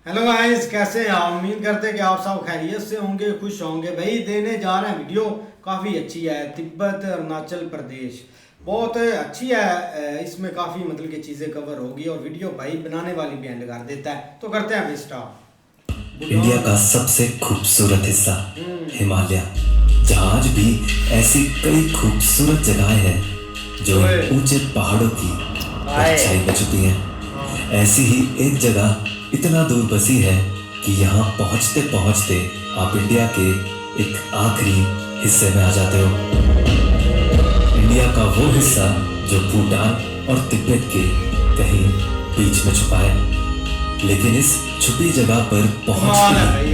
Hello guys, कैसे हैं आप? उम्मीद करते हैं कि आप सब खैरियत से होंगे, खुश होंगे। भाई देने जा रहे हैं वीडियो, काफ़ी अच्छी है। तिब्बत अरुणाचल प्रदेश बहुत अच्छी है। इसमें काफ़ी मतलब की चीज़ें कवर होगी और वीडियो भाई बनाने वाली भी एंड कर देता है। तो करते हैं स्टार्ट। इंडिया का सबसे खूबसूरत हिस्सा हिमालय, जहाँ आज भी ऐसी कई खूबसूरत जगहें हैं जो इन ऊंचे पहाड़ों की परछाई में छुपी हैं। ऐसी ही एक जगह इतना दूर बसी है कि यहाँ पहुँचते पहुँचते आप इंडिया के एक आखिरी हिस्से में आ जाते हो। इंडिया का वो हिस्सा जो भूटान और तिब्बत के कहीं बीच में छुपा है, लेकिन इस छुपी जगह पर पहुंचते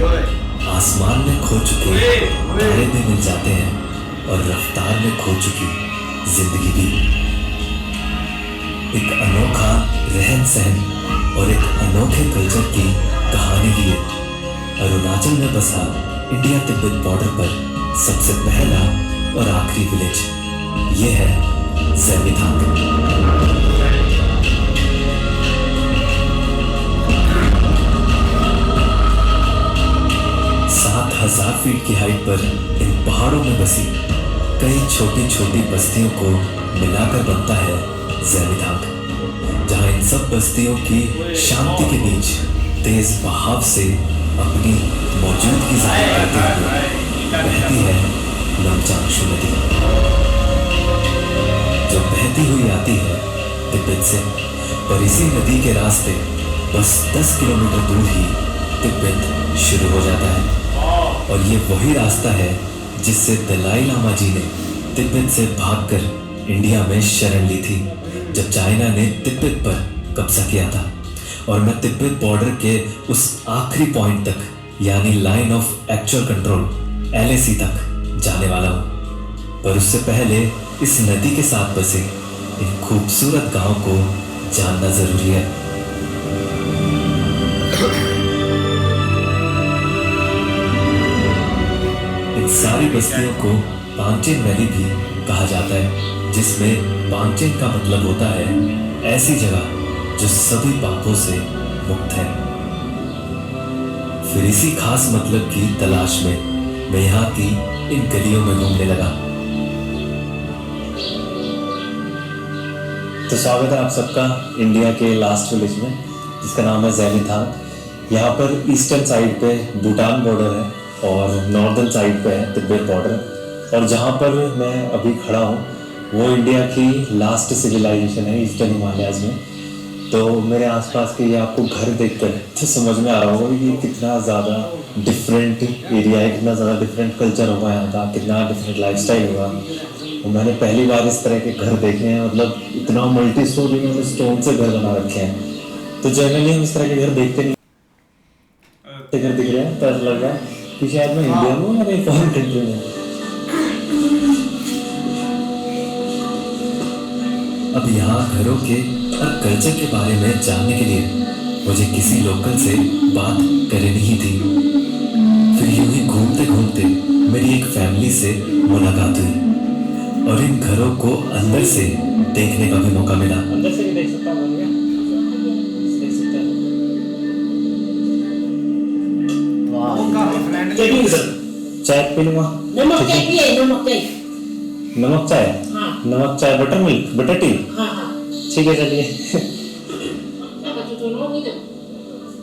आसमान में खो चुके तारे भी मिल जाते हैं और रफ्तार में खो चुकी जिंदगी भी। एक अनोखा रहन सहन और एक अनोखे कल्चर की कहानी भी है। अरुणाचल में बसा इंडिया तिब्बत बॉर्डर पर सबसे पहला और आखिरी विलेज ये है ज़ैलीथांग। 7,000 फीट की हाइट पर इन पहाड़ों में बसी कई छोटी छोटी बस्तियों को मिलाकर बनता है ज़ैलीथांग, जहाँ इन सब बस्तियों की शांति के बीच तेज बहाव से अपनी मौजूदगी जाहिर करते हुए बहती है नमचांशु नदी, जो बहती हुई आती है तिब्बत से। पर इसी नदी के रास्ते बस 10 किलोमीटर दूर ही तिब्बत शुरू हो जाता है, और ये वही रास्ता है जिससे दलाई लामा जी ने तिब्बत से भागकर इंडिया में शरण ली थी जब चाइना ने तिब्बत पर कब्जा किया था। और मैं तिब्बत बॉर्डर के उस आखिरी पॉइंट तक, यानी line of actual control LAC तक जाने वाला हूँ। पर उससे पहले इस नदी के साथ बसे इन खूबसूरत गांव को जानना जरूरी है। इन सारी बस्तियों को पांचेन वैली भी कहा जाता है, जिसमें पांचेन का मतलब होता है ऐसी जगह जो सभी पापों से मुक्त है। फिर इसी खास मतलब की तलाश में मैं यहाँ की इन गलियों में घूमने लगा। तो स्वागत है आप सबका इंडिया के लास्ट विलेज में, जिसका नाम है ज़ैलीथांग। यहाँ पर ईस्टर्न साइड पे भूटान बॉर्डर है और नॉर्दर्न साइड पे है तिब्बत बॉर्डर। और जहाँ पर मैं अभी खड़ा हूँ वो इंडिया की लास्ट सिविलाइजेशन है ईस्टर्न हिमालयाज में। तो मेरे आसपास के ये आपको घर देखकर तो समझ में आ रहा होगा कि कितना ज़्यादा डिफरेंट एरिया है, कितना ज़्यादा डिफरेंट कल्चर होगा यहाँ का, कितना डिफरेंट लाइफस्टाइल होगा। तो मैंने पहली बार इस तरह के घर देखे हैं, मतलब इतना मल्टी स्टोरी में स्टोन से घर बना रखे हैं। तो जनरली हम इस तरह के घर देखते नहीं, घर दिख रहे हैं तो ऐसा लग रहा है कि शायद मैं इंडिया में या एक फॉरेन कंट्री में। अब यहाँ घरों के और कल्चर के बारे में जानने के लिए मुझे किसी लोकल से बात करनी ही थी। फिर यूं ही घूमते घूमते मेरी एक फैमिली से मुलाकात हुई और इन घरों को अंदर से देखने का भी मौका मिला। अंदर से भी देख सकता हूँ, चाय पी लूँगा। नमक चाय पिए, नमक चाय, नमक चाय, बटर मिल्क, बटर टी। ठीक है, चलिए।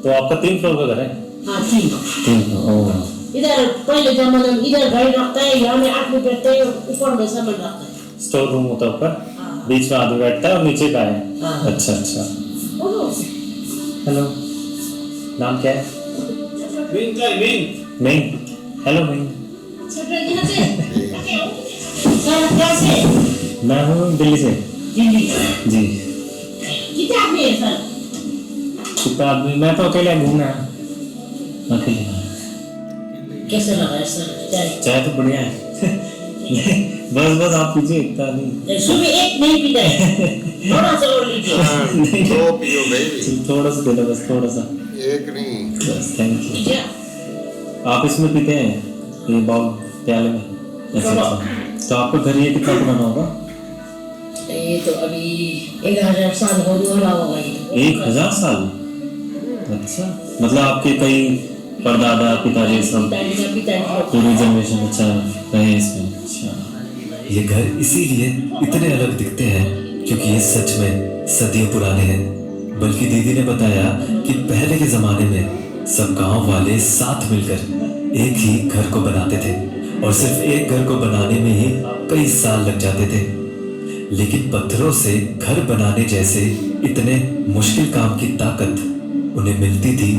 तो आपका 3 फ्लोर का घर है? हाँ, 3। इधर पहले जमाने में इधर गाड़ी रखता है, यहाँ में आदमी बैठते हैं, ऊपर में सामान रखता है। स्टोर रूम होता है ऊपर, बीच में आदमी बैठता है और नीचे का है। अच्छा अच्छा। हेलो, नाम क्या है? मेन। Hello main. मैं हूँ दिल्ली से। जी। कितने आदमी है सर? कितना आदमी? मैं तो अकेले घूमना है, अकेले। कैसे लगा है सर चाय? तो बढ़िया है। बस आप पीजिए, इतना नहीं। सुबह एक नहीं पीता है, थोड़ा सा और लीजिए। नहीं, दो पियो भाई। थोड़ा सा दे दो, बस थोड़ा सा। एक नहीं। बस, थैंक यू। आप इसमें पीते हैं ये बाउल प्याले में? तो आपका घर ये कितना पुराना होगा? ये तो अभी 1000 साल होने वाला होगा। 1000 साल? अच्छा, मतलब आपके कई परदादा पिताजी सब पूरी जनरेशन अच्छा रहे हैं इसमें। अच्छा, ये घर इसीलिए इतने अलग दिखते हैं क्योंकि ये सच में सदियों पुराने हैं। बल्कि दीदी ने बताया कि पहले के जमाने में सब गांव वाले साथ मिलकर एक ही घर को बनाते थे और सिर्फ एक घर को बनाने में ही कई साल लग जाते थे। लेकिन पत्थरों से घर बनाने जैसे इतने मुश्किल काम की ताकत उन्हें मिलती थी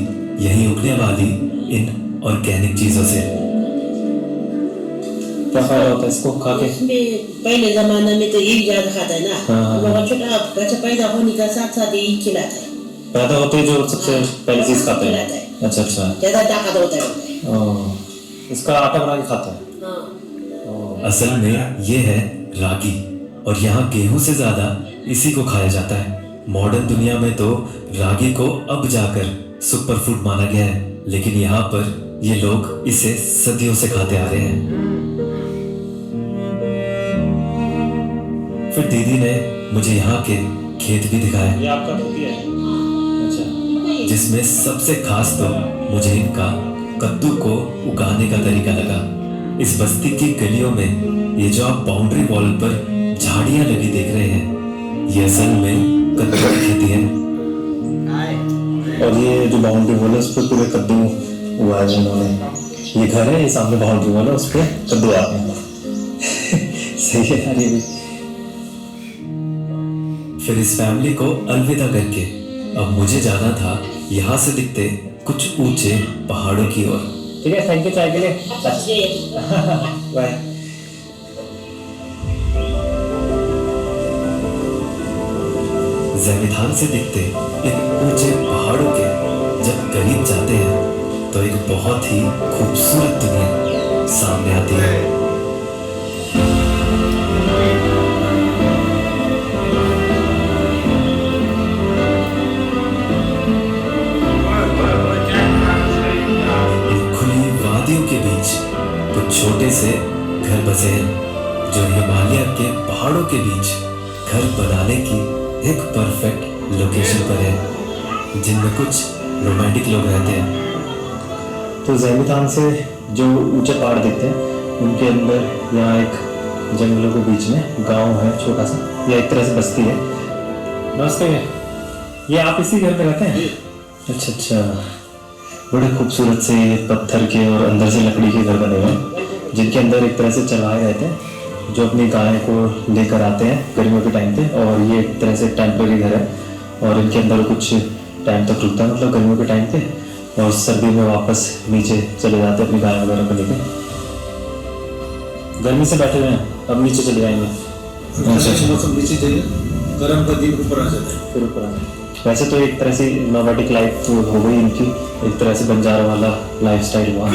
यहीं उगने वाली इन ऑर्गेनिक चीजों से। क्या फायदा होता है इसको खा के? इसमें पहले जमाने में तो यही ज्यादा खाता है ना। हाँ। छोटा बच्चा पैदा होने का साथ साथ यही खिलाता है। पैदा होते ही जो सबसे पहली चीज खाते हैं। खिलाता है। अच्छा अच्छा। ज्यादा ताकत होता है। इसका आटा बना के खाता है। हाँ। असल में ये है रागी और यहाँ गेहूं से ज्यादा इसी को खाया जाता है। मॉडर्न दुनिया में तो रागी को अब जाकर सुपर फूड माना गया है, लेकिन यहाँ पर ये लोग इसे सदियों से खाते आ रहे हैं। फिर दीदी ने मुझे यहाँ के खेत भी दिखाए। ये आपका खेती है? अच्छा। जिसमें सबसे खास तो मुझे इनका कद्दू को उगाने का तरीका लगा। इस बस्ती की गलियों में ये जो आप बाउंड्री वॉल पर झाड़ियां लगी देख रहे हैं, ये असल में कद्दू की खेती है। और ये जो बाउंड्री वॉल है उस पर पूरे कद्दू उगाए हैं उन्होंने। ये घर है, ये सामने बाउंड्री वॉल है, उस पर कद्दू आते हैं। सही है यार ये भी। फिर इस फैमिली को अलविदा करके अब मुझे जाना था यहाँ से दिखते कुछ ऊंचे पहाड़ों की ओर। ठीक है, थैंक यू चाय के लिए। बाय। ज़ैमिथान से दिखते इन ऊंचे पहाड़ों के जब करीब जाते हैं तो एक बहुत ही खूबसूरत दुनिया सामने आती है। इन खुली वादियों के बीच कुछ छोटे से घर बसे हैं जो हिमालय के पहाड़ों के बीच घर बनाने की एक परफेक्ट लोकेशन पर है, जिनमें कुछ रोमांटिक लोग रहते हैं। तो ज़ैमिथान से जो ऊंचे पहाड़ दिखते हैं उनके अंदर यहाँ एक जंगलों के बीच में गांव है छोटा सा, या एक तरह से बस्ती है। नमस्ते, ये आप इसी घर में रहते हैं? अच्छा अच्छा। बड़े खूबसूरत से पत्थर के और अंदर से लकड़ी के घर बने हुए हैं, जिनके अंदर एक तरह से चरवाहे रहते हैं जो अपनी गाय को लेकर आते हैं गर्मियों के टाइम पे। और ये एक तरह से टेम्परेरी घर है और इनके अंदर कुछ टाइम तक रुकता है, मतलब गर्मियों के टाइम पे, और सर्दी में वापस नीचे चले जाते हैं अपनी गाय वगैरह को लेकर। गर्मी से बैठे हुए हैं, अब नीचे चले जाएंगे। मौसम नीचे जाइए, गर्म का दिन ऊपर आ जाता है, फिर ऊपर आ जाए। वैसे तो एक तरह से नोमैडिक लाइफ तो हो गई इनकी, एक तरह से बंजारा वाला लाइफ स्टाइल हुआ,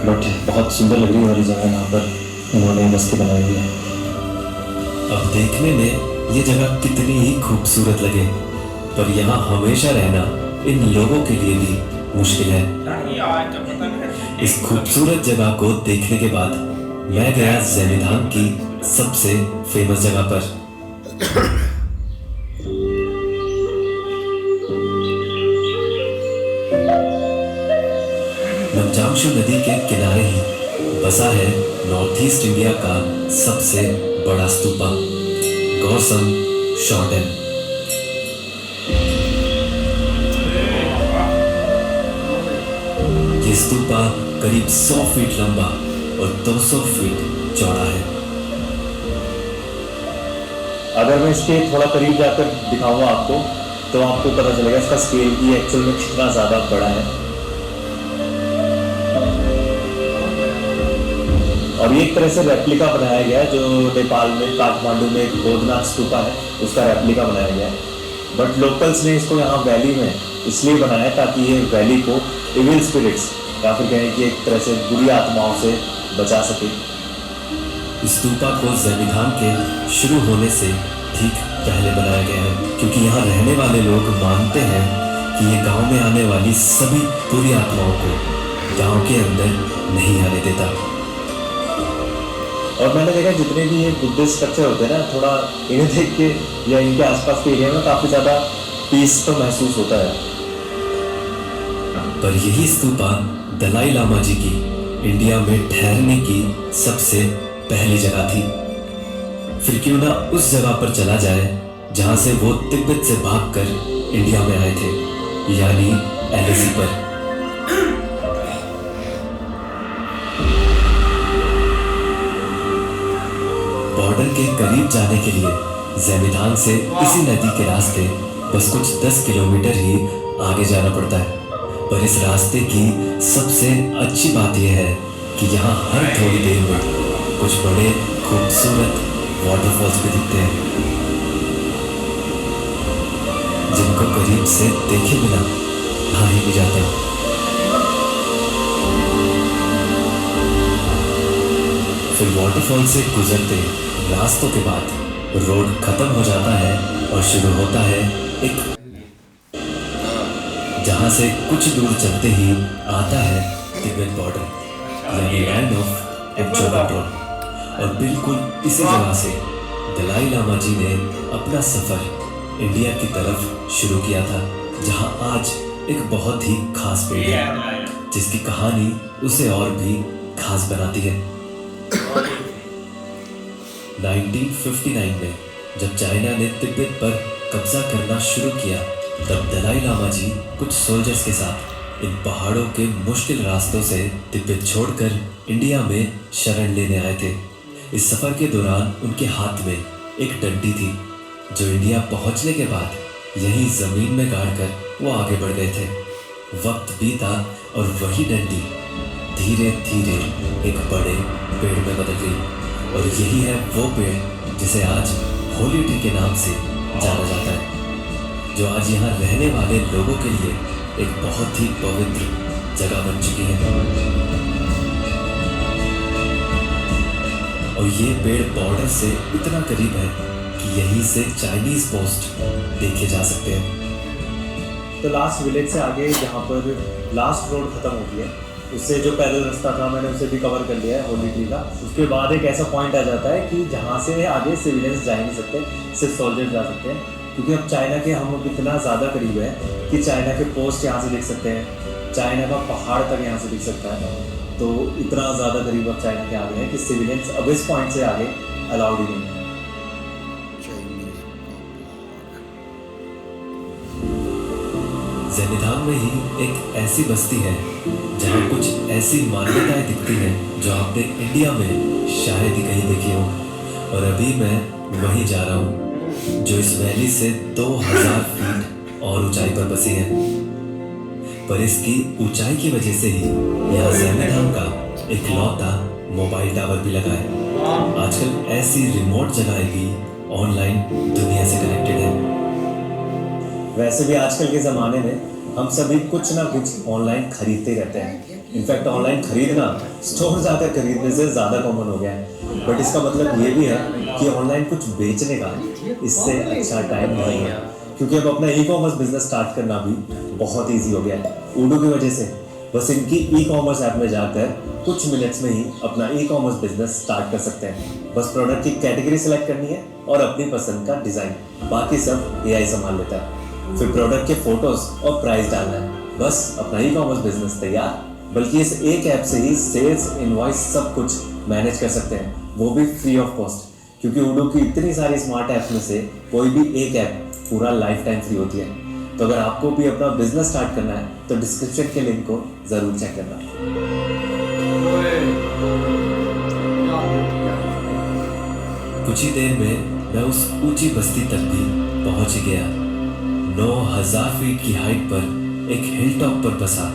बट बहुत सुंदर लग रही है वाली जगह यहाँ पर उन्होंने बस्ती बनाई हुई है। अब देखने में ये जगह कितनी ही खूबसूरत लगे, पर यहाँ हमेशा रहना इन लोगों के लिए भी मुश्किल है। इस खूबसूरत जगह को देखने के बाद मैं गया ज़ैमिथान की सबसे फेमस जगह पर। नमजांशु नदी के किनारे ही बसा है नॉर्थ ईस्ट इंडिया का सबसे बड़ा स्तूपा, गौसम शॉर्टन। ये स्तूपा करीब 100 फीट लंबा और 200 फीट चौड़ा है। अगर मैं इसके थोड़ा करीब जाकर दिखाऊंगा आपको तो आपको पता चलेगा इसका स्केल भी एक्चुअल में कितना ज़्यादा बड़ा है। और एक तरह से रेप्लिका बनाया गया है, जो नेपाल में काठमांडू में एक बोधनाथ स्तूपा है उसका रेप्लिका बनाया गया है। बट लोकल्स ने इसको यहाँ वैली में इसलिए बनाया ताकि ये वैली को इविल स्पिरिट्स या फिर कहें कि एक तरह से बुरी आत्माओं से बचा सके। इस स्तूपा को ज़ैमिथान के शुरू होने से ठीक पहले बनाया गया है, क्योंकि यहाँ रहने वाले लोग मानते हैं कि ये गांव में आने वाली सभी बुरी आत्माओं को गांव के अंदर नहीं आने देता। और मैंने देखा जितने भी ये बुद्धिस्ट स्ट्रक्चर होते हैं ना, थोड़ा इन्हें देख के या इनके आसपास के एरिया में काफ़ी ज़्यादा पीस तो महसूस होता है। पर यही स्तूपा दलाई लामा जी की इंडिया में ठहरने की सबसे पहली जगह थी। फिर क्यों ना उस जगह पर चला जाए जहां से वो तिब्बत से भागकर इंडिया में आए थे, यानी एलएसी पर। बॉर्डर के करीब जाने के लिए ज़ेमिथांग से इसी नदी के रास्ते बस कुछ 10 किलोमीटर ही आगे जाना पड़ता है। पर इस रास्ते की सबसे अच्छी बात यह है कि यहाँ हर थोड़ी देर में कुछ बड़े खूबसूरत वाटरफॉल्स भी दिखते हैं, जिनको करीब से देखे बिना रहा ही नहीं जाता। फिर वाटरफॉल से गुजरते रास्तों के बाद रोड खत्म हो जाता है और शुरू होता है एक, जहां से कुछ दूर चलते ही आता है तिब्बत बॉर्डर, यानी लैंड ऑफ एब्चोगाटोन। और बिल्कुल इसी जगह से दलाई लामा जी ने अपना सफर इंडिया की तरफ शुरू किया था, जहां आज एक बहुत ही खास पेड़ है, जिसकी कहानी उसे और भी खास बनाती है। 1959 में जब चाइना ने तिब्बत पर कब्जा करना शुरू किया, तब दलाई लामा जी कुछ सोल्जर्स के साथ इन पहाड़ों के मुश्किल रास्तों से तिब्बत छोड़कर इंडिया में शरण लेने आए थे। इस सफर के दौरान उनके हाथ में एक डंडी थी, जो इंडिया पहुंचने के बाद यहीं जमीन में गाड़कर वो आगे बढ़ गए थे। वक्त बीता और वही डंडी धीरे धीरे एक बड़े पेड़ में बदल गई, और यही है वो पेड़ जिसे आज होली ट्री के नाम से जाना जाता है, जो आज यहाँ रहने वाले लोगों के लिए एक बहुत ही पवित्र जगह बन चुकी है। और ये पेड़ बॉर्डर से इतना करीब है कि यहीं से चाइनीज पोस्ट देखे जा सकते हैं। तो लास्ट विलेज से आगे जहाँ पर लास्ट रोड खत्म होती है, उससे जो पैदल रास्ता था मैंने उसे भी कवर कर लिया है होली ट्री का। उसके बाद एक ऐसा पॉइंट आ जाता है कि जहाँ से आगे सिविलियंस जा ही नहीं सकते, सिर्फ सोल्जर्स जा सकते हैं, क्योंकि अब चाइना के हम लोग इतना ज़्यादा करीब है कि चाइना के पोस्ट यहाँ से दिख सकते हैं, चाइना का पहाड़ तक यहाँ से दिख सकता है। तो इतना ज़्यादा करीब अब चाइना के आगे है कि सिविलियंस अब इस पॉइंट से आगे अलाउड ही नहीं है। ज़ेमिथांग में ही एक ऐसी बस्ती है जहाँ कुछ ऐसी मान्यताएं दिखती हैं जो आपने इंडिया में शायद ही कहीं देखी हो। और अभी मैं वहीं जा रहा हूँ, जो इस वैली से 2000 फीट और ऊंचाई पर बसी है। पर इसकी ऊंचाई की वजह से ही यहाँ ज़ेमिथांग का एक लौता मोबाइल टावर भी लगा है। आजकल ऐसी रिमोट जगहें भी ऑनलाइन दुनिया से कनेक्टेड है। वैसे भी आजकल के ज़माने में हम सभी कुछ ना कुछ ऑनलाइन खरीदते रहते हैं। इनफैक्ट ऑनलाइन खरीदना स्टोर जाकर खरीदने से ज़्यादा कॉमन हो गया है। बट इसका मतलब ये भी है कि ऑनलाइन कुछ बेचने का इससे अच्छा टाइम नहीं है, क्योंकि अब अपना ई कॉमर्स बिजनेस स्टार्ट करना भी बहुत ईजी हो गया है ऊडू की वजह से। बस इनकी ई कॉमर्स ऐप में जाकर कुछ मिनट्स में ही अपना ई कॉमर्स बिजनेस स्टार्ट कर सकते हैं। बस प्रोडक्ट की कैटेगरी सेलेक्ट करनी है और अपनी पसंद का डिज़ाइन, बाकी सब एआई संभाल लेता है। फिर प्रोडक्ट के फोटोज और प्राइस डालना है, बस अपना ई कॉमर्स बिजनेस तैयार। बल्कि इस एक ऐप से ही सेल्स, इनवॉइस सब कुछ मैनेज कर सकते हैं, वो भी फ्री ऑफ कॉस्ट, क्योंकि ऊडू की इतनी सारी स्मार्ट ऐप्स में से कोई भी एक ऐप पूरा लाइफ टाइम फ्री होती है। तो अगर आपको भी अपना बिजनेस स्टार्ट करना है तो डिस्क्रिप्शन के लिंक को ज़रूर चेक करना। कुछ ही देर में मैं उस ऊंची बस्ती तक भी पहुंच ही गया। 9000 फीट की हाइट पर एक हिल टॉप पर बसा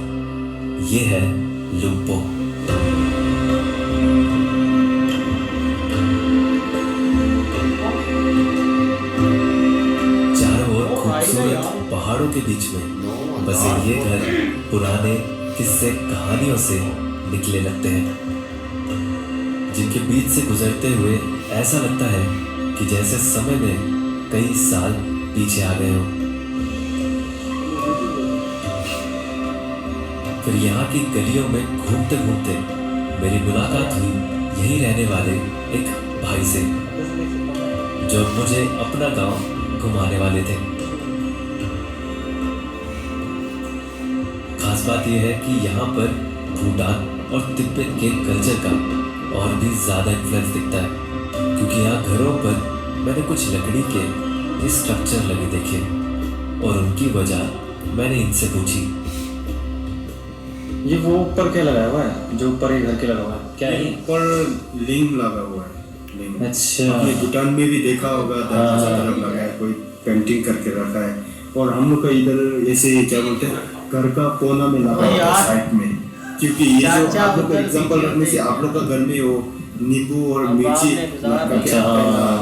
ये है लुम्पो। चारों ओर खूबसूरत पहाड़ों के बीच में बसे ये घर पुराने किस्से कहानियों से निकले लगते हैं, जिनके बीच से गुजरते हुए ऐसा लगता है कि जैसे समय में कई साल पीछे आ गए हो। फिर यहाँ की गलियों में घूमते घूमते मेरी मुलाकात हुई यहीं रहने वाले एक भाई से, जो मुझे अपना गांव घुमाने वाले थे। खास बात यह है कि यहाँ पर भूटान और तिब्बत के कल्चर का और भी ज़्यादा इन्फ्लुएंस दिखता है, क्योंकि यहाँ घरों पर मैंने कुछ लकड़ी के स्ट्रक्चर लगे देखे और उनकी वजह मैंने इनसे पूछी। ये वो ऊपर क्या लगाया हुआ है जो ऊपर ये घर के लगा हुआ है, क्या है? ऊपर लिंग लगा हुआ है। लिंग अच्छा। आपने भूटान में भी देखा होगा, दरवाजा तरफ लगा है, कोई पेंटिंग करके रखा है। और हम लोग का इधर ऐसे क्या बोलते हैं, घर का कोना में लगा हुआ है साइड में, क्योंकि ये जो आप लोग का एग्जाम्पल रखने से आप लोग का घर में वो नींबू और मिर्ची लगा के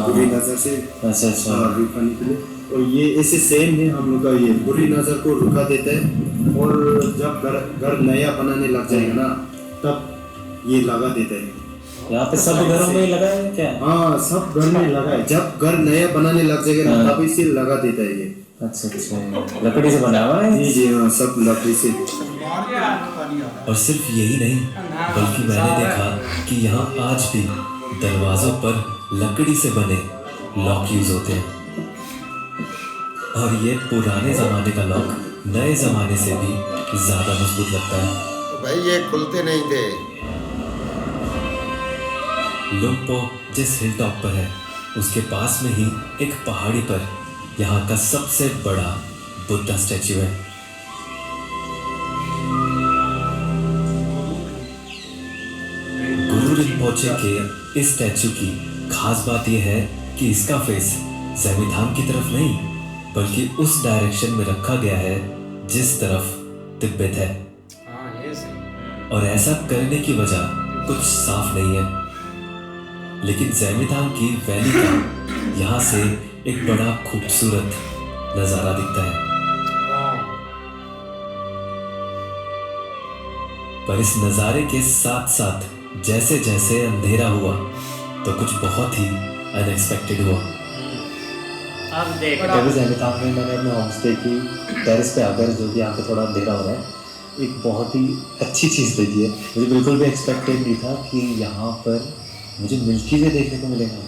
बुरी नजर से रुकाने के लिए। और ये ऐसे सेम है, हम लोग का ये बुरी नजर को रुका देता है। और जब घर नया बनाने लग जाएगा ना, तब ये लगा देता है। यहाँ पे सब घरों में लगा है क्या? हाँ, सब घर में लगा है। जब घर नया बनाने लग जाएगा ना, तब इसे लगा देता है ये। अच्छा अच्छा, लकड़ी से बना हुआ है? जी हाँ, सब लकड़ी से। और सिर्फ यही नहीं, बल्कि मैंने देखा कि यहाँ आज भी दरवाजों पर लकड़ी से बने लॉक यूज होते हैं। और ये पुराने जमाने का लॉक नए जमाने से भी ज्यादा मजबूत लगता है। तो भाई ये खुलते नहीं थे। लुम्पो जिस हिल टॉप पर है, उसके पास में ही एक पहाड़ी पर यहाँ का सबसे बड़ा बुद्धा स्टैचू है। गुरु रिम्पोचे के इस स्टैचू की खास बात यह है कि इसका फेस ज़ेमिथांग की तरफ नहीं, बल्कि उस डायरेक्शन में रखा गया है जिस तरफ तिब्बत है। ये सही। और ऐसा करने की वजह कुछ साफ नहीं है, लेकिन ज़ेमिथांग की वैली का यहाँ से एक बड़ा खूबसूरत नज़ारा दिखता है। पर इस नज़ारे के साथ साथ जैसे जैसे अंधेरा हुआ तो कुछ बहुत ही अनएक्सपेक्टेड हुआ। कभी ज़ेमिथांग में मैंने अपने होम स्टे की टेरेस पे आकर, जो कि यहाँ पे थोड़ा अंधेरा हो रहा है, एक बहुत ही अच्छी चीज़ देखी है। मुझे बिल्कुल भी एक्सपेक्टेड नहीं था कि यहाँ पर मुझे मिल्की वे देखने को मिलेगा।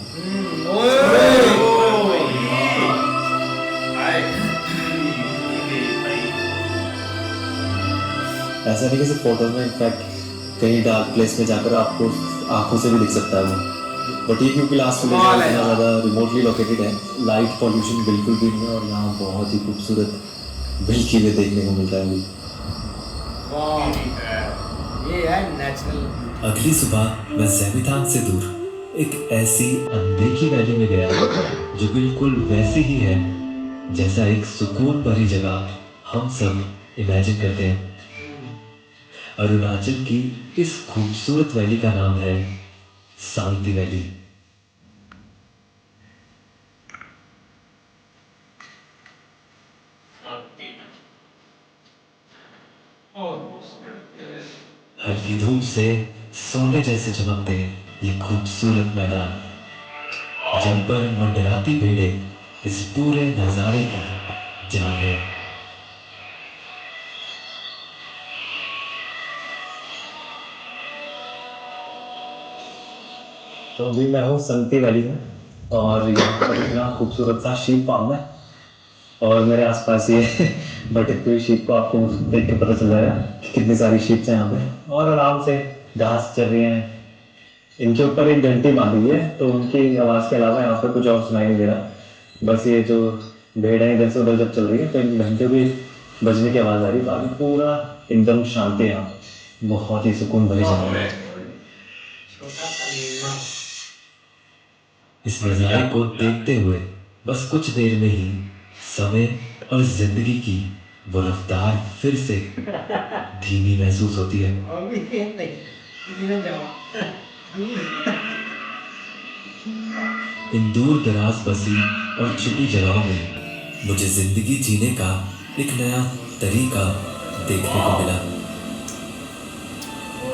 ऐसा नहीं कि सिर्फ फोटो में, इनफैक्ट कहीं डार्क प्लेस में जाकर आपको आंखों से भी दिख सकता है वो। बट ये क्योंकि लास्ट में इतना ज़्यादा रिमोटली लोकेटेड है, लाइट पॉल्यूशन बिल्कुल भी नहीं है, और यहाँ बहुत ही खूबसूरत मिल्की वे देखने को मिलता है अभी। ये है नेचुरल। अगली सुबह मैं ज़ेमिथांग से दूर एक ऐसी अनदेखी वैली में गया जो बिल्कुल वैसी ही है जैसा एक सुकून भरी जगह हम सब इमेजिन करते हैं। अरुणाचल की इस खूबसूरत वैली का नाम है शांति वैली। हल्की धूप से सोने जैसे चमकते ये खूबसूरत मैदान, जब पर मंडराती भीड़ें इस पूरे नजारे का जान है। तो अभी मैं हूँ संगती वैली में, और यहाँ पर इतना खूबसूरत सा शीप फार्म है, और मेरे आसपास ये भटकती हुई शीप को आपको देख के पता चल जाएगा कि कितनी सारी शीप्स हैं यहाँ पे, और आराम से घास चल रही हैं। इनके ऊपर एक घंटी बांधी है, तो उनकी आवाज़ के अलावा यहाँ पर कुछ और सुनाई नहीं दे रहा। बस ये जो भेड़ें इधर से उधर जब चल रही है तो इन घंटे भी बजने की आवाज़ आ रही है। बाकी पूरा एकदम शांति है यहाँ, बहुत ही सुकून भरी जगह है। इस नजारे को देखते हुए बस कुछ देर में ही समय और जिंदगी की वो रफ्तार फिर से धीमी महसूस होती है। इन दूर दराज बसी और छुपी जगहों में मुझे जिंदगी जीने का एक नया तरीका देखने को मिला।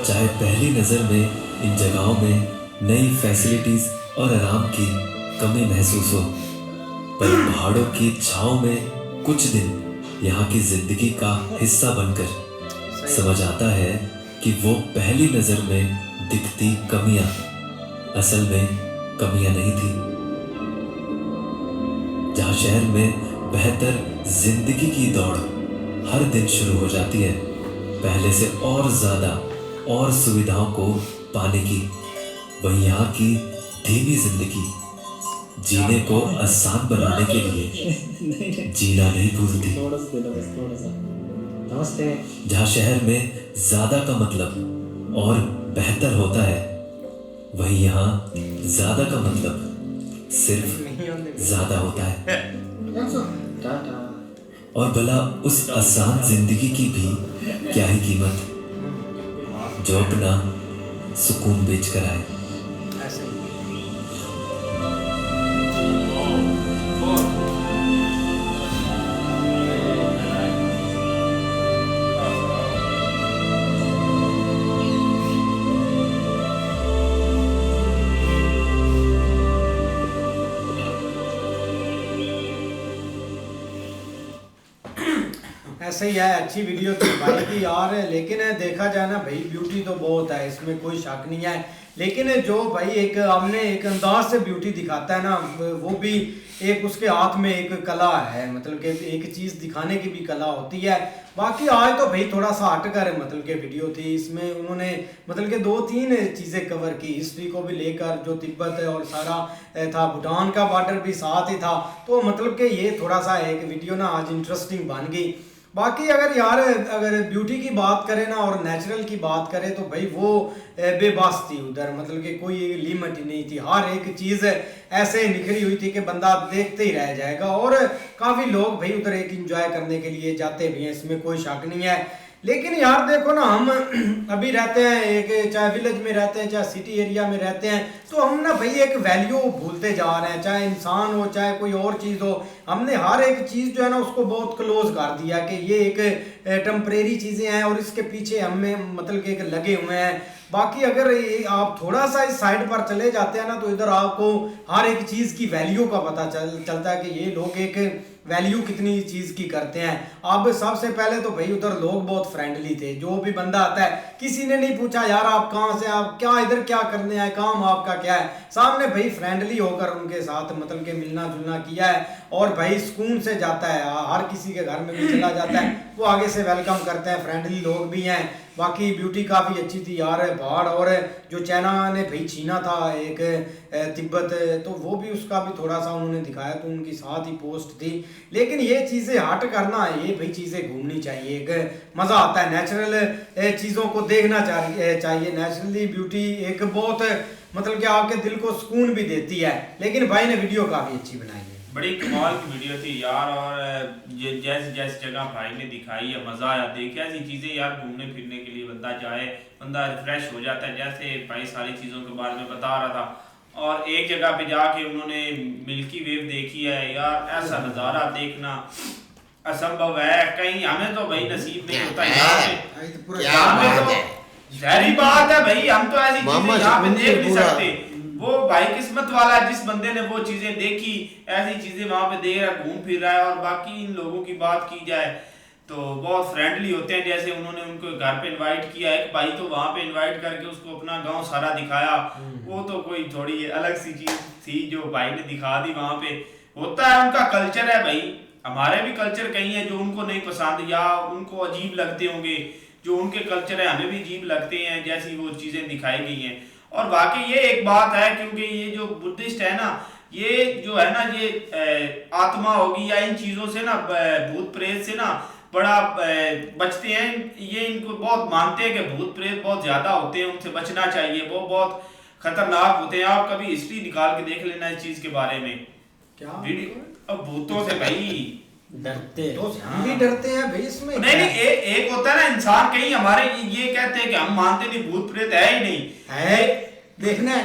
चाहे पहली नज़र में इन जगहों में नई फैसिलिटीज और आराम की कमी महसूस हो, पर पहाड़ों की छांव में कुछ दिन यहाँ की जिंदगी का हिस्सा बनकर समझ आता है कि वो पहली नज़र में दिखती कमियां असल में कमियां नहीं थी। जहाँ शहर में बेहतर जिंदगी की दौड़ हर दिन शुरू हो जाती है, पहले से और ज़्यादा और सुविधाओं को पाने की, वही यहाँ की धीमी जिंदगी जीने को आसान बनाने के लिए जीना नहीं भूलती। नमस्ते। जहाँ शहर में ज़्यादा का मतलब और बेहतर होता है, वही यहाँ ज़्यादा का मतलब सिर्फ ज़्यादा होता है। टाटा। और भला उस आसान जिंदगी की भी क्या ही कीमत, जो अपना सुकून बेच कर आए। ऐसे ही। ऐसे ही है, अच्छी वीडियो थी भाई की यार। लेकिन देखा जाए ना भाई, ब्यूटी तो बहुत है, इसमें कोई शक नहीं है। लेकिन जो भाई एक हमने एक अंदाज से ब्यूटी दिखाता है ना, वो भी एक उसके हाथ में एक कला है, मतलब कि एक चीज़ दिखाने की भी कला होती है। बाकी आज तो भाई थोड़ा सा हटकर मतलब कि वीडियो थी, इसमें उन्होंने मतलब कि 2-3 चीज़ें कवर की, हिस्ट्री को भी लेकर, जो तिब्बत है और सारा था, भूटान का बॉर्डर भी साथ ही था। तो मतलब कि ये थोड़ा सा एक वीडियो ना आज इंटरेस्टिंग बन गई। बाकी अगर ब्यूटी की बात करें ना और नेचुरल की बात करें तो भाई वो बेबस थी उधर, मतलब कि कोई लिमिट ही नहीं थी। हर एक चीज़ ऐसे निखरी हुई थी कि बंदा देखते ही रह जाएगा। और काफ़ी लोग भाई उधर एक एंजॉय करने के लिए जाते भी हैं, इसमें कोई शक नहीं है। लेकिन यार देखो ना, हम अभी रहते हैं एक, चाहे विलेज में रहते हैं चाहे सिटी एरिया में रहते हैं, तो हम ना भाई एक वैल्यू भूलते जा रहे हैं, चाहे इंसान हो चाहे कोई और चीज़ हो। हमने हर एक चीज़ जो है ना उसको बहुत क्लोज कर दिया कि ये एक टेम्परेरी चीज़ें हैं और इसके पीछे हमें मतलब कि एक लगे हुए हैं। बाकी अगर आप थोड़ा सा इस साइड पर चले जाते हैं ना, तो इधर आपको हर एक चीज़ की वैल्यू का पता चलता है कि ये लोग एक वैल्यू कितनी चीज़ की करते हैं। अब सबसे पहले तो भाई उधर लोग बहुत फ्रेंडली थे, जो भी बंदा आता है किसी ने नहीं पूछा यार आप कहाँ से, आप क्या इधर क्या करने आए, काम आपका क्या है। सामने भाई फ्रेंडली होकर उनके साथ मतलब कि मिलना जुलना किया है और भाई सुकून से जाता है। हर किसी के घर में भी चला जाता है वो आगे से वेलकम करते हैं, फ्रेंडली लोग भी हैं। बाकी ब्यूटी काफ़ी अच्छी थी यार। पहाड़ और जो चाइना ने भाई छीना था एक तिब्बत, तो वो भी उसका भी थोड़ा सा उन्होंने दिखाया, तो उनकी साथ ही पोस्ट थी। लेकिन ये चीज़ें हट करना, ये भाई चीज़ें घूमनी चाहिए, एक मज़ा आता है। नेचुरल चीज़ों को देखना चाहिए। नेचुरली ब्यूटी एक बहुत मतलब कि आपके दिल को सुकून भी देती है। लेकिन भाई ने वीडियो काफ़ी अच्छी बनाई है, बड़ी कमाल की वीडियो थी यार। और जैसे जैसे जगह भाई ने दिखाई है, मज़ा आया देखे ऐसी चीज़ें यार। घूमने फिरने के लिए बंदा जाए, बंदा रिफ्रेश हो जाता है। जैसे भाई सारी चीज़ों के बारे में बता रहा था, और एक जगह पे जाके उन्होंने मिल्की वेव देखी है यार। ऐसा नज़ारा देखना असंभव है, कहीं हमें तो भाई नसीब नहीं होता यहाँ पे। जहरी बात है भाई, हम तो ऐसी चीज़ें यहाँ पे देख नहीं सकते। वो भाई किस्मत वाला है जिस बंदे ने वो चीजें देखी, ऐसी चीजें वहां पे देख रहा है, घूम फिर रहा है। और बाकी इन लोगों की बात की जाए तो बहुत फ्रेंडली होते हैं। जैसे उन्होंने उनको घर पे इनवाइट किया, एक भाई तो वहां पे इनवाइट करके उसको अपना गांव सारा दिखाया। वो तो कोई थोड़ी अलग सी चीज थी जो भाई ने दिखा दी। वहां पे होता है, उनका कल्चर है भाई। हमारे भी कल्चर कहीं है जो उनको नहीं पसंद या उनको अजीब लगते होंगे, जो उनके कल्चर है हमें भी अजीब लगते हैं, जैसी वो चीजें दिखाई गई हैं। और बाकी ये एक बात है, क्योंकि ये जो बुद्धिस्ट है ना, ये जो है ना, ये आत्मा होगी या इन चीज़ों से ना, भूत प्रेत से ना बड़ा बचते हैं। ये इनको बहुत मानते हैं कि भूत प्रेत बहुत ज़्यादा होते हैं, उनसे बचना चाहिए, वो बहुत खतरनाक होते हैं। आप कभी हिस्ट्री निकाल के देख लेना इस चीज़ के बारे में। क्या अब भूतों से भाई डरते तो हम भी डरते हैं भाई इसमें। नहीं, एक होता है ना इंसान, कहीं हमारे ये कहते हैं कि हम मानते नहीं, भूत प्रेत है ही नहीं है, देखना है।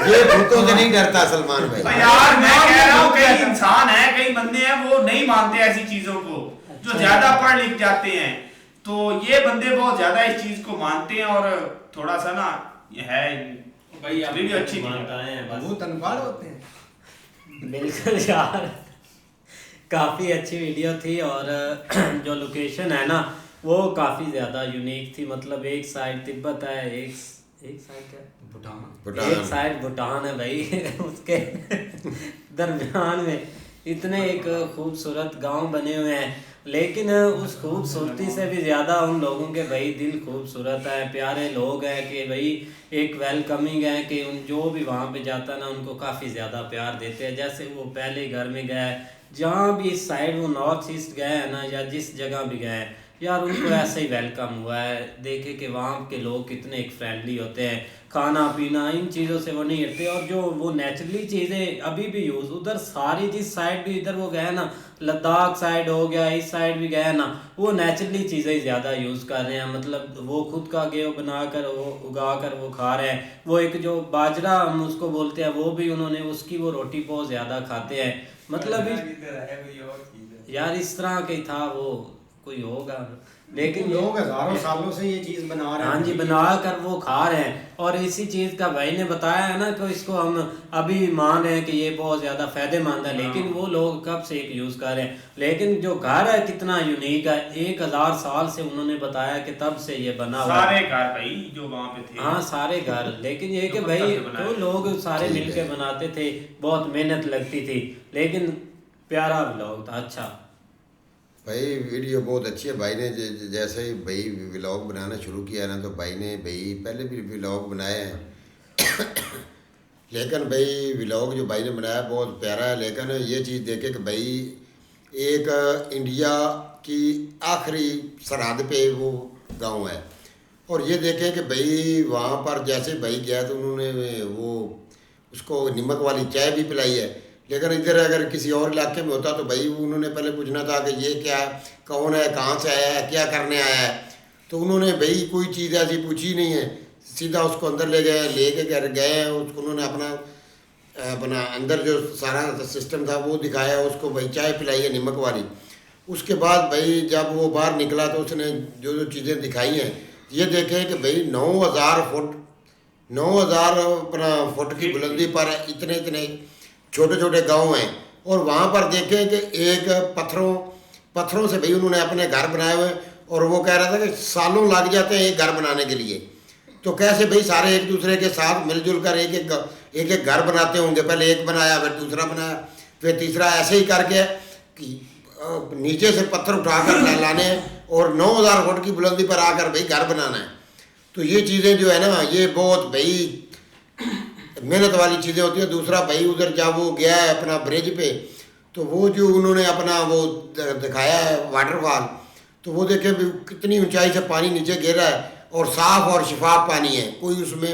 ये भूतों से नहीं डरता सलमान भाई। यार मैं कह रहा हूँ कई इंसान है, कई बंदे हैं वो नहीं मानते ऐसी चीजों को, जो ज्यादा पढ़ लिख जाते हैं। तो ये बंदे बहुत ज्यादा इस चीज को मानते हैं और थोड़ा सा ना है भाई। अभी भी अच्छी बहुत अनपढ़ होते हैं। बिल्कुल यार, काफ़ी अच्छी वीडियो थी। और जो लोकेशन है ना वो काफ़ी ज़्यादा यूनिक थी। मतलब एक साइड तिब्बत है, एक साइड क्या, भूटान, एक साइड भूटान है भाई। उसके दरमियान में इतने एक खूबसूरत गांव बने हुए हैं। लेकिन उस खूबसूरती से भी ज़्यादा उन लोगों के भाई दिल खूबसूरत है, प्यारे लोग हैं कि भाई एक वेलकमिंग है कि उन जो भी वहाँ पे जाता है ना उनको काफ़ी ज़्यादा प्यार देते हैं। जैसे वो पहले घर में गए, जहाँ भी इस साइड वो नॉर्थ ईस्ट गए हैं ना या जिस जगह भी गए हैं यार उनको ऐसे ही वेलकम हुआ है। देखे कि वहाँ के लोग कितने एक फ्रेंडली होते हैं, खाना पीना इन चीज़ों से वो नहीं हटते। और जो वो नेचुरली चीज़ें अभी भी यूज़ उधर सारी जिस साइड भी इधर वो गए ना, लद्दाख साइड हो गया, इस साइड भी गए ना, वो नेचुरली चीज़ें ज़्यादा यूज़ कर रहे हैं। मतलब वो खुद का गेहूँ बना कर वो उगा कर वो खा रहे हैं। वो एक जो बाजरा हम उसको बोलते हैं वो भी उन्होंने उसकी वो रोटी बहुत ज़्यादा खाते हैं। मतलब यार इस तरह के था वो कोई होगा, लेकिन लोग हजारों सालों से ये चीज बना रहे हैं। हाँ जी, बना कर वो खा रहे हैं। और इसी चीज़ का भाई ने बताया है ना कि इसको हम अभी मान रहे हैं कि ये बहुत ज़्यादा फायदेमंद है, लेकिन वो लोग कब से एक यूज़ कर रहे हैं। लेकिन जो घर है कितना यूनिक है, 1000 साल से उन्होंने बताया कि तब से ये बना हुआ सारे घर भाई जो वहाँ पे थे, हाँ सारे घर। लेकिन ये कि भाई तो लोग सारे मिलके बनाते थे, बहुत मेहनत लगती थी, लेकिन प्यारा व्लॉग था। अच्छा भाई वीडियो बहुत अच्छी है। भाई ने जैसे ही भाई व्लॉग बनाना शुरू किया ना, तो भाई ने भाई पहले भी व्लॉग बनाए हैं लेकिन भाई व्लॉग जो भाई ने बनाया बहुत प्यारा है। लेकिन ये चीज़ देखे कि भाई एक इंडिया की आखिरी सरहद पे वो गांव है, और ये देखें कि भाई वहाँ पर जैसे भाई गया तो उन्होंने वो उसको नमक वाली चाय भी पिलाई है। लेकिन इधर अगर किसी और इलाके में होता तो भाई उन्होंने पहले पूछना था कि ये क्या, कौन है, कहाँ से आया है, क्या करने आया है। तो उन्होंने भाई कोई चीज़ ऐसी पूछी नहीं है, सीधा उसको अंदर ले गए, लेके गए उसको। उन्होंने अपना अंदर जो सारा सिस्टम था वो दिखाया, उसको भाई चाय पिलाई है नमक वाली। उसके बाद भाई जब वो बाहर निकला तो उसने जो जो चीज़ें दिखाई हैं, ये देखें कि भाई 9000 फुट की बुलंदी पर इतने छोटे छोटे गांव हैं। और वहाँ पर देखें कि एक पत्थरों से भाई उन्होंने अपने घर बनाए हुए, और वो कह रहा था कि सालों लग जाते हैं एक घर बनाने के लिए। तो कैसे भाई सारे एक दूसरे के साथ मिलजुल कर एक एक घर बनाते होंगे। पहले एक बनाया, फिर दूसरा बनाया, फिर तीसरा, ऐसे ही करके कि नीचे से पत्थर उठाकर लाने और 9000 फुट की बुलंदी पर आकर भाई घर बनाना है। तो ये चीज़ें जो है ना, ये बहुत भाई मेहनत वाली चीज़ें होती हैं। दूसरा भाई उधर जब वो गया है अपना ब्रिज पे, तो वो जो उन्होंने अपना वो दिखाया है वाटरफॉल, तो वो देखें कितनी ऊंचाई से पानी नीचे गिर रहा है और साफ़ और शिफाफ पानी है, कोई उसमें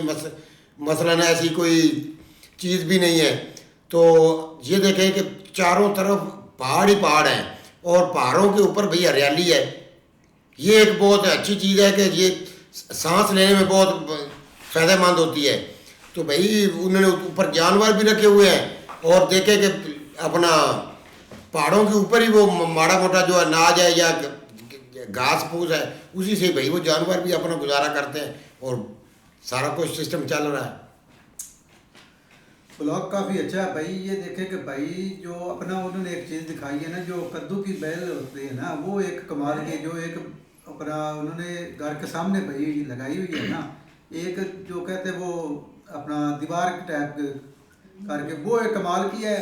मसलन ऐसी कोई चीज़ भी नहीं है। तो ये देखें कि चारों तरफ पहाड़ ही पहाड़ हैं और पहाड़ों के ऊपर भाई हरियाली है। ये एक बहुत अच्छी चीज़ है कि ये सांस लेने में बहुत फ़ायदेमंद होती है। तो भाई उन्होंने ऊपर जानवर भी रखे हुए हैं, और देखे कि अपना पहाड़ों के ऊपर ही वो माड़ा मोटा जो अनाज है या घास फूस है, उसी से भाई वो जानवर भी अपना गुजारा करते हैं, और सारा कुछ सिस्टम चल रहा है। ब्लॉग काफ़ी अच्छा है भाई। ये देखे कि भाई जो अपना उन्होंने एक चीज़ दिखाई है ना, जो कद्दू की बेल होती है ना, वो एक कमाल की जो एक अपना उन्होंने घर के सामने भाई लगाई हुई है ना, एक जो कहते हैं वो अपना दीवार टाइप करके, वो एक कमाल की है।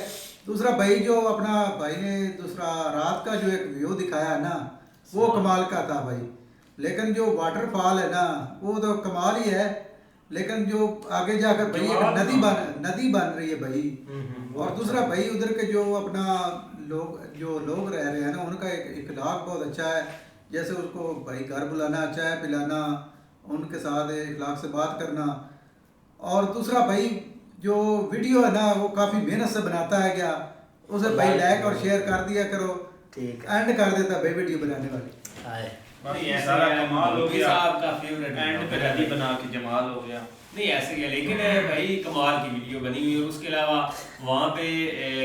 दूसरा भाई जो अपना भाई ने दूसरा रात का जो एक व्यू दिखाया है ना, वो कमाल का था भाई। लेकिन जो वाटरफॉल है ना, वो तो कमाल ही है, लेकिन जो आगे जाकर भाई एक नदी बन रही है भाई। और दूसरा भाई उधर के जो अपना लोग रह रहे हैं ना, उनका एक इखलाक बहुत अच्छा है। जैसे उसको भाई घर बुलाना, चाय पिलाना, उनके साथ इखलाक से बात करना। और दूसरा भाई जो वीडियो है ना, वो काफ़ी मेहनत से बनाता है क्या, उसे भाई लाइक और शेयर कर दिया करो, ठीक एंड कर देता भाई वीडियो बनाने वाली। सारा कमाल हो गया, आपका फेवरेट एंड पे नदी बना के जमाल हो गया। नहीं ऐसे क्या, लेकिन भाई कमाल की वीडियो बनी हुई। और उसके अलावा वहाँ पे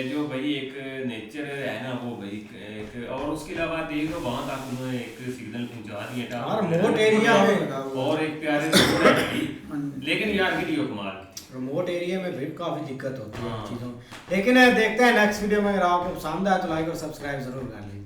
जो भाई एक नेचर है ना, वो भाई एक, और उसके अलावा देख लो वहाँ तक उन्होंने एक सिग्नल पहुँचा दिया था रिमोट एरिया में, और एक प्यारे से लेकिन यार वीडियो कमाल की। रिमोट एरिया में भी काफ़ी दिक्कत होती है चीज़ों में। लेकिन देखते हैं नेक्स्ट वीडियो में। अगर आपको पसंद आए तो लाइक और सब्सक्राइब जरूर कर लीजिए।